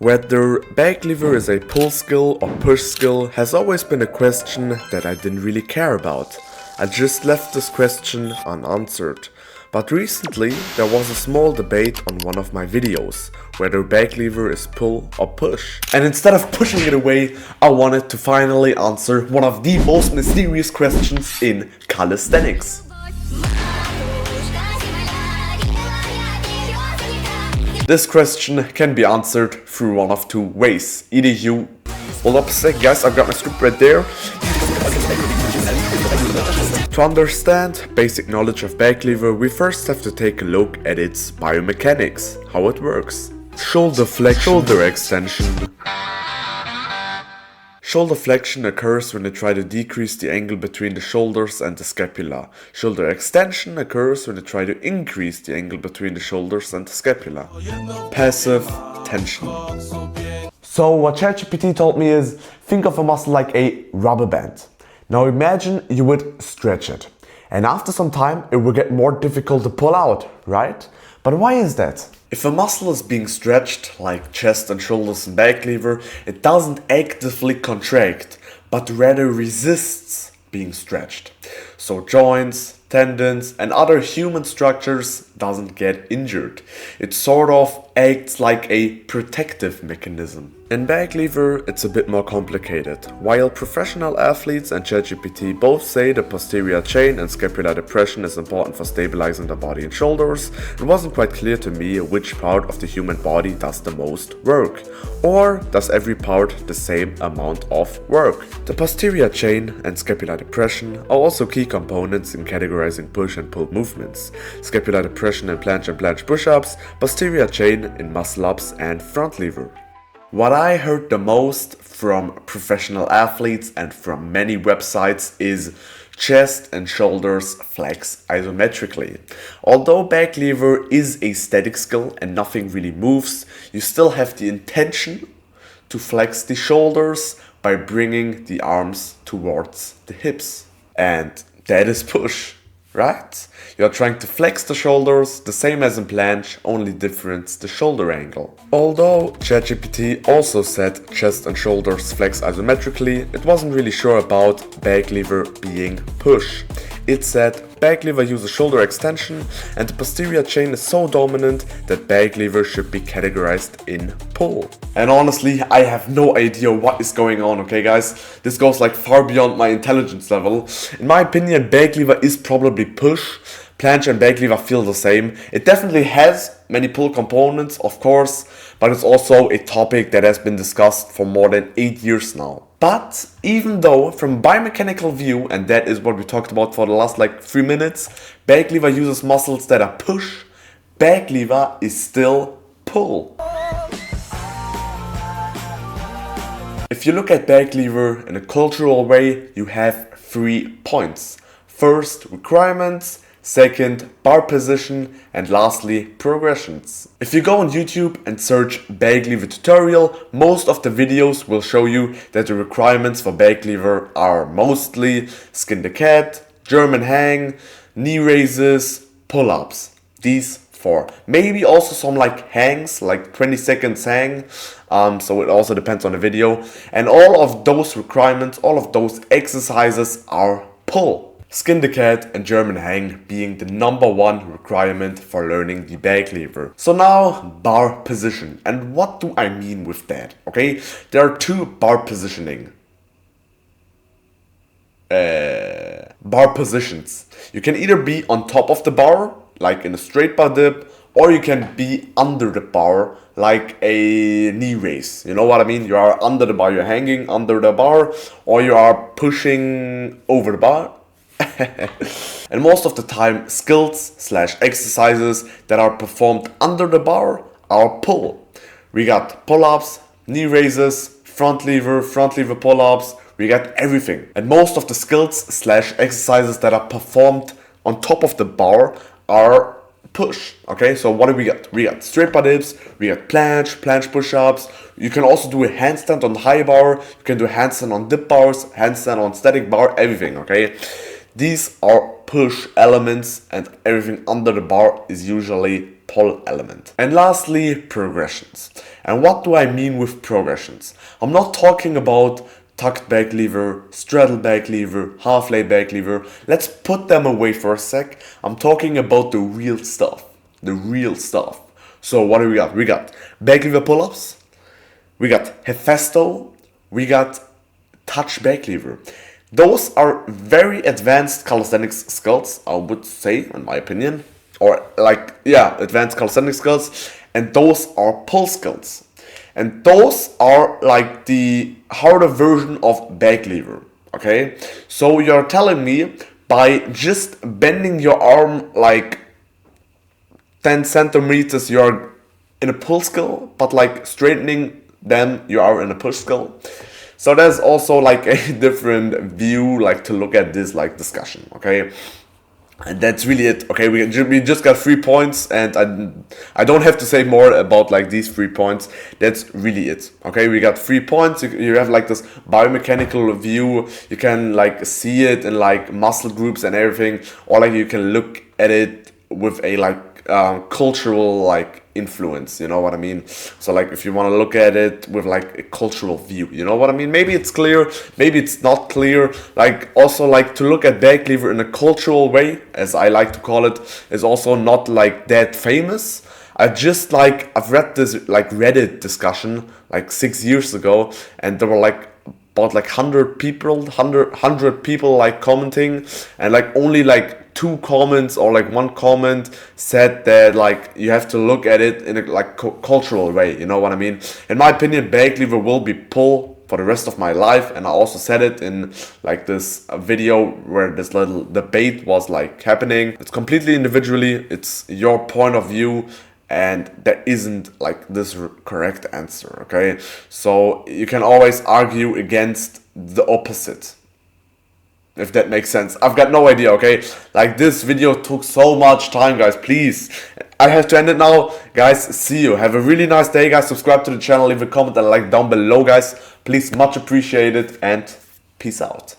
Whether back lever is a pull skill or push skill has always been a question that I didn't really care about. I just left this question unanswered. But recently there was a small debate on one of my videos, whether back lever is pull or push. And instead of pushing it away, I wanted to finally answer one of the most mysterious questions in calisthenics. This question can be answered through one of two ways. Either you... Hold up a sec, guys, I've got my script right there. To understand basic knowledge of back lever, we first have to take a look at its biomechanics, how it works. Shoulder flexion, shoulder extension. Shoulder flexion occurs when you try to decrease the angle between the shoulders and the scapula. Shoulder extension occurs when you try to increase the angle between the shoulders and the scapula. Passive tension. So what ChatGPT told me is, think of a muscle like a rubber band. Now imagine you would stretch it. And after some time it will get more difficult to pull out, right? But why is that? If a muscle is being stretched, like chest and shoulders and back lever, it doesn't actively contract, but rather resists being stretched. So joints, tendons and other human structures doesn't get injured. It sort of acts like a protective mechanism. In back lever, it's a bit more complicated. While professional athletes and ChatGPT both say the posterior chain and scapular depression is important for stabilizing the body and shoulders, it wasn't quite clear to me which part of the human body does the most work. Or does every part the same amount of work? The posterior chain and scapular depression are also key components in categorizing push and pull movements. Scapular depression in planche and planche push-ups, posterior chain in muscle-ups and front lever. What I heard the most from professional athletes and from many websites is chest and shoulders flex isometrically. Although back lever is a static skill and nothing really moves, you still have the intention to flex the shoulders by bringing the arms towards the hips. And that is push, right? You're trying to flex the shoulders, the same as in planche, only different the shoulder angle. Although ChatGPT also said chest and shoulders flex isometrically, it wasn't really sure about back lever being push. It said back lever uses shoulder extension and the posterior chain is so dominant that back lever should be categorized in pull. And honestly, I have no idea what is going on, okay guys? This goes like far beyond my intelligence level. In my opinion, back lever is probably push. Planche and back lever feel the same. It definitely has many pull components, of course, but it's also a topic that has been discussed for more than 8 years now. But even though from biomechanical view, and that is what we talked about for the last like 3 minutes, back lever uses muscles that are push, back lever is still pull. If you look at back lever in a cultural way, you have 3 points. First, requirements. Second, bar position, and lastly, progressions. If you go on YouTube and search back lever tutorial, most of the videos will show you that the requirements for back lever are mostly skin the cat, German hang, knee raises, pull-ups. These 4. Maybe also some like hangs, like 20 seconds hang, so it also depends on the video. And all of those requirements, all of those exercises are pull. Skin the cat and German hang being the #1 requirement for learning the back lever. So now, bar position. And what do I mean with that? Okay, there are 2 bar positioning. Bar positions. You can either be on top of the bar, like in a straight bar dip, or you can be under the bar, like a knee raise. You know what I mean? You are under the bar, you're hanging under the bar, or you are pushing over the bar. And most of the time, skills/exercises that are performed under the bar are pull. We got pull-ups, knee raises, front lever pull-ups, we got everything. And most of the skills/exercises that are performed on top of the bar are push. Okay, so what do we got? We got straight bar dips, we got planche push-ups. You can also do a handstand on high bar, you can do a handstand on dip bars, handstand on static bar, everything, okay? These are push elements and everything under the bar is usually pull element. And lastly, progressions. And what do I mean with progressions? I'm not talking about tucked back lever, straddle back lever, half lay back lever. Let's put them away for a sec. I'm talking about the real stuff. The real stuff. So what do we got? We got back lever pull-ups. We got Hefesto. We got touch back lever. Those are very advanced calisthenics skills, I would say, in my opinion. Or like, yeah, advanced calisthenics skills. And those are pull skills. And those are like the harder version of back lever, okay? So you're telling me by just bending your arm like 10 centimeters, you're in a pull skill, but like straightening them, you are in a push skill. So there's also like a different view like to look at this like discussion, okay? And that's really it. Okay, we just got 3 points, and I don't have to say more about like these 3 points. That's really it. Okay, we got 3 points. You have like this biomechanical view. You can like see it in like muscle groups and everything, or like you can look at it with a like cultural like influence, you know what I mean? So like if you want to look at it with like a cultural view, you know what I mean? Maybe it's clear, maybe it's not clear. Like also like to look at back lever in a cultural way, as I like to call it, is also not like that famous. I've read this like Reddit discussion like 6 years ago, and there were like about like 100 people like commenting, and like only like 2 comments or like 1 comment said that like you have to look at it in a like cultural way, you know what I mean? In my opinion, back lever will be pull for the rest of my life, and I also said it in like this video where this little debate was like happening. It's completely individually, it's your point of view, and there isn't like this correct answer, okay? So you can always argue against the opposite, if that makes sense. I've got no idea, okay? Like this video took so much time, guys. Please, I have to end it now. Guys, see you. Have a really nice day, guys. Subscribe to the channel, leave a comment and a like down below, guys. Please, much appreciated, and peace out.